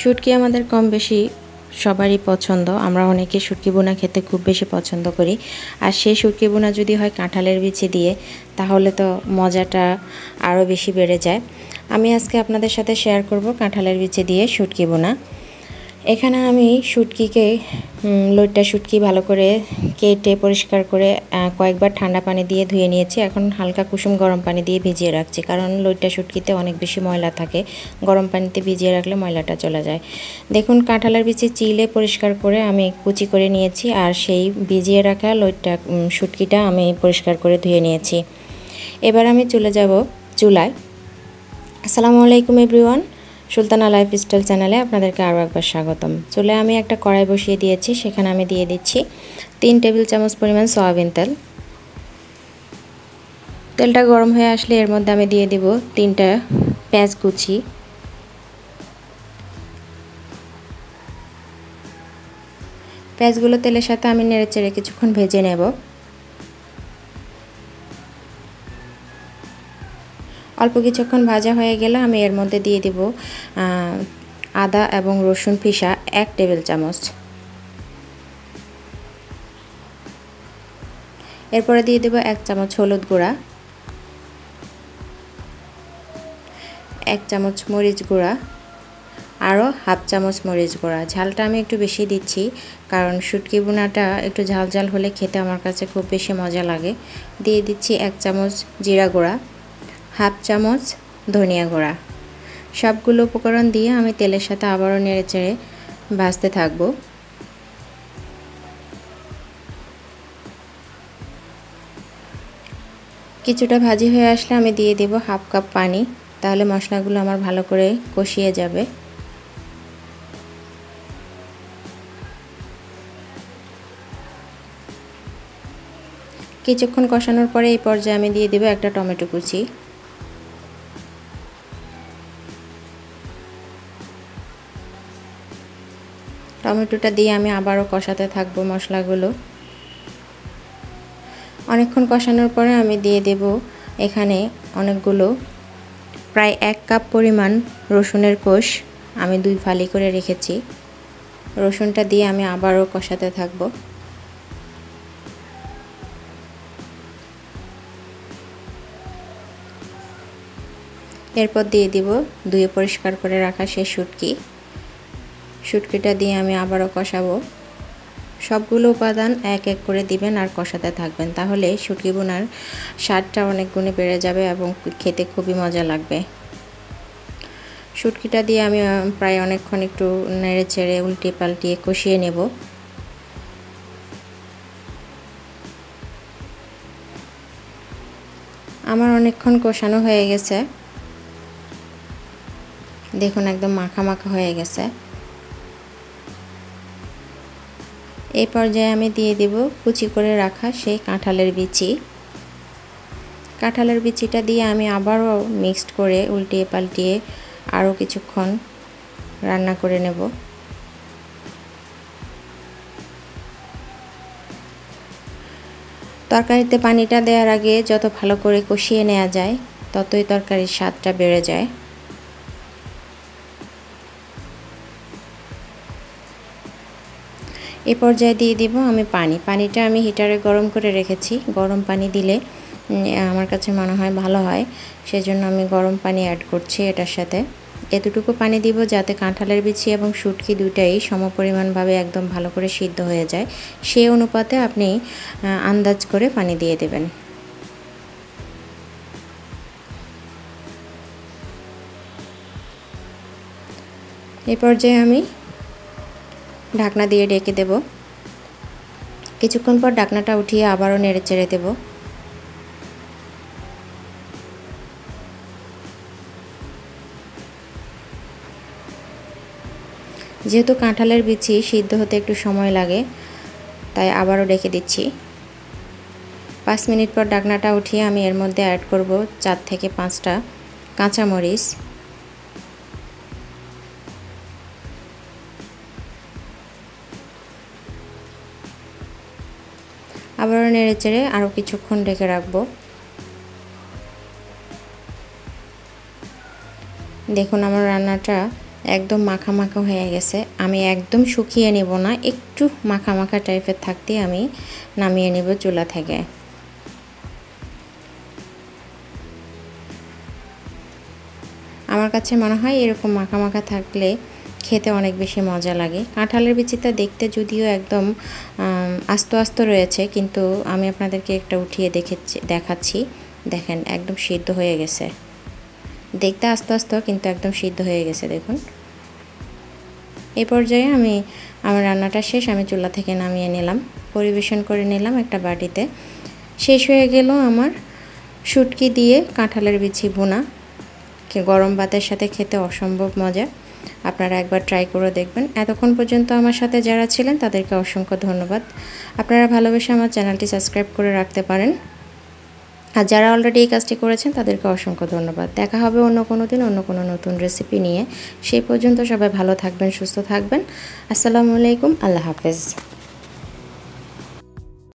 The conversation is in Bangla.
শুটকি আমাদের কম বেশি সবারই পছন্দ। আমরা অনেকে শুটকি বোনা খেতে খুব বেশি পছন্দ করি। আর সেই শুটকি বোনা যদি হয় কাঁঠালের বিচি দিয়ে, তাহলে তো মজাটা আরও বেশি বেড়ে যায়। আমি আজকে আপনাদের সাথে শেয়ার করব কাঁঠালের বিচি দিয়ে শুটকি বোনা। এখানে আমি শুটকিকে লইট্টা শুটকি ভালো করে কেটে পরিষ্কার করে কয়েকবার ঠান্ডা পানি দিয়ে ধুয়ে নিয়েছি। এখন হালকা কুসুম গরম পানি দিয়ে ভিজিয়ে রাখছি, কারণ লইট্টা শুটকিতে অনেক বেশি ময়লা থাকে। গরম পানিতে ভিজিয়ে রাখলে ময়লাটা চলে যায়। দেখুন, কাঁঠালের বিচি চিলে পরিষ্কার করে আমি কুচি করে নিয়েছি, আর সেই ভিজিয়ে রাখা লইট্টা শুটকিটা আমি পরিষ্কার করে ধুয়ে নিয়েছি। এবার আমি চলে যাব চুলায়। আসসালামু আলাইকুম এভরিওয়ান, সুলতানা লাইফস্টাইল চ্যানেলে আপনাদেরকে আরও একবার স্বাগতম। চুলে আমি একটা কড়াই বসিয়ে দিয়েছি, সেখানে আমি দিয়ে দিচ্ছি 3 টেবিল চামচ পরিমাণ সয়াবিন তেল। তেলটা গরম হয়ে আসলে এর মধ্যে আমি দিয়ে দিব 3টা পেঁয়াজ কুচি। পেঁয়াজগুলো তেলের সাথে আমি নেড়েচেড়ে কিছুক্ষণ ভেজে নেব। অল্প কিছুক্ষণ ভাজা হয়ে গেলে আমি এর মধ্যে দিয়ে দিব আদা এবং রসুন পিষা 1 টেবিল চামচ। এরপরে দিয়ে দেব 1 চামচ হলুদ গুঁড়া, 1 চামচ মরিচ গুঁড়া, আরও হাফ চামচ মরিচ গুঁড়া। ঝালটা আমি একটু বেশি দিচ্ছি, কারণ শুটকি বোনাটা একটু ঝাল ঝাল হলে খেতে আমার কাছে খুব বেশি মজা লাগে। দিয়ে দিচ্ছি 1 চামচ জিরা গুঁড়া, হাফ চামচ ধনিয়া গুঁড়া। সবগুলো উপকরণ দিয়ে আমি তেলের সাথে আবারও নেড়েচেড়ে ভাজতে থাকব। কিছুটা ভাজি হয়ে আসলে আমি দিয়ে দেব হাফ কাপ পানি, তাহলে মশলাগুলো আমার ভালো করে কষিয়ে যাবে। কিছুক্ষণ কষানোর পরে এই পর্যায়ে আমি দিয়ে দেব একটা টমেটো কুচি। টমেটোটা দিয়ে আমি আবারও কষাতে থাকবো মশলাগুলো। অনেকক্ষণ কষানোর পরে আমি দিয়ে দেব এখানে অনেকগুলো, প্রায় 1 কাপ পরিমাণ রসুনের কোষ আমি 2 ফালি করে রেখেছি। রসুনটা দিয়ে আমি আবারও কষাতে থাকব। এরপর দিয়ে দিব ধুয়ে পরিষ্কার করে রাখা সেই শুটকিটা দিয়ে আমি আবারও কষাবো। সবগুলো উপাদান এক এক করে দিবেন আর কষাতে থাকবেন, তাহলে শুটকি বোনার স্বাদটা অনেক গুণে বেড়ে যাবে এবং খেতে খুবই মজা লাগবে। শুটকিটা দিয়ে আমি প্রায় অনেকক্ষণ একটু নেড়ে চেড়ে উল্টে পাল্টিয়ে কষিয়ে নেব। আমার অনেকক্ষণ কষানো হয়ে গেছে, দেখুন একদম মাখা মাখা হয়ে গেছে। এই পর্যায়ে আমি দিয়ে দেব কুচি করে রাখা সেই কাঁঠালের বিচি। কাঁঠালের বিচিটা দিয়ে আমি আবারও মিক্সড করে উল্টিয়ে পাল্টিয়ে আরও কিছুক্ষণ রান্না করে নেব। তরকারিতে পানিটা দেওয়ার আগে যত ভালো করে কষিয়ে নেওয়া যায়, ততই তরকারির স্বাদটা বেড়ে যায়। এ পর্যায়ে দিয়ে দিব আমি পানিটা আমি হিটারে গরম করে রেখেছি। গরম পানি দিলে আমার কাছে মনে হয় ভালো হয়, সেজন্য আমি গরম পানি অ্যাড করছি এটার সাথে। এতটুকু পানি দিব যাতে কাঁঠালের বিচি এবং শুটকি দুটাই সমপরিমাণভাবে একদম ভালো করে সিদ্ধ হয়ে যায়। সেই অনুপাতে আপনি আন্দাজ করে পানি দিয়ে দেবেন। এই পর্যায়ে আমি ঢাকনা দিয়ে ঢেকে দেব। কিছুক্ষণ পর ঢাকনাটা উঠিয়ে আবারও নেড়ে চেড়ে দেব। যেহেতু কাঁঠালের বিচি সিদ্ধ হতে একটু সময় লাগে, তাই আবারও ঢেকে দিচ্ছি। 5 মিনিট পর ঢাকনাটা উঠিয়ে আমি এর মধ্যে অ্যাড করব 4 থেকে 5টা কাঁচামরিচ। আবারও নেড়েচেড়ে আরও কিছুক্ষণ ঢেকে রাখবো। দেখুন আমার রান্নাটা একদম মাখা মাখা হয়ে গেছে। আমি একদম শুকিয়ে নেব না, একটু মাখা মাখা টাইপের থাকতেই আমি নামিয়ে নেব চুলা থেকে। আমার কাছে মনে হয় এরকম মাখা মাখা থাকলে খেতে অনেক বেশি মজা লাগে। কাঁঠালের বিচিটা দেখতে যদিও একদম আস্ত আস্ত রয়েছে, কিন্তু আমি আপনাদেরকে একটা উঠিয়ে দেখাচ্ছি। দেখেন একদম সিদ্ধ হয়ে গেছে। দেখতে আস্ত আস্ত কিন্তু একদম সিদ্ধ হয়ে গেছে দেখুন। এই পর্যায়ে আমার রান্নাটা শেষ, আমি চুলা থেকে নামিয়ে নিলাম, পরিবেশন করে নিলাম একটা বাটিতে। শেষ হয়ে গেল আমার শুটকি দিয়ে কাঁঠালের বিচি ভুনা। গরম ভাতের সাথে খেতে অসম্ভব মজা। আপনারা একবার ট্রাই করে দেখবেন। এতক্ষণ পর্যন্ত আমার সাথে যারা ছিলেন তাদেরকে অসংখ্য ধন্যবাদ। আপনারা ভালোবেসে আমার চ্যানেলটি সাবস্ক্রাইব করে রাখতে পারেন, আর যারা অলরেডি এই কাজটি করেছেন তাদেরকে অসংখ্য ধন্যবাদ। দেখা হবে অন্য কোনো দিন অন্য কোনো নতুন রেসিপি নিয়ে। সেই পর্যন্ত সবাই ভালো থাকবেন, সুস্থ থাকবেন। আসসালামু আলাইকুম, আল্লাহ হাফেজ।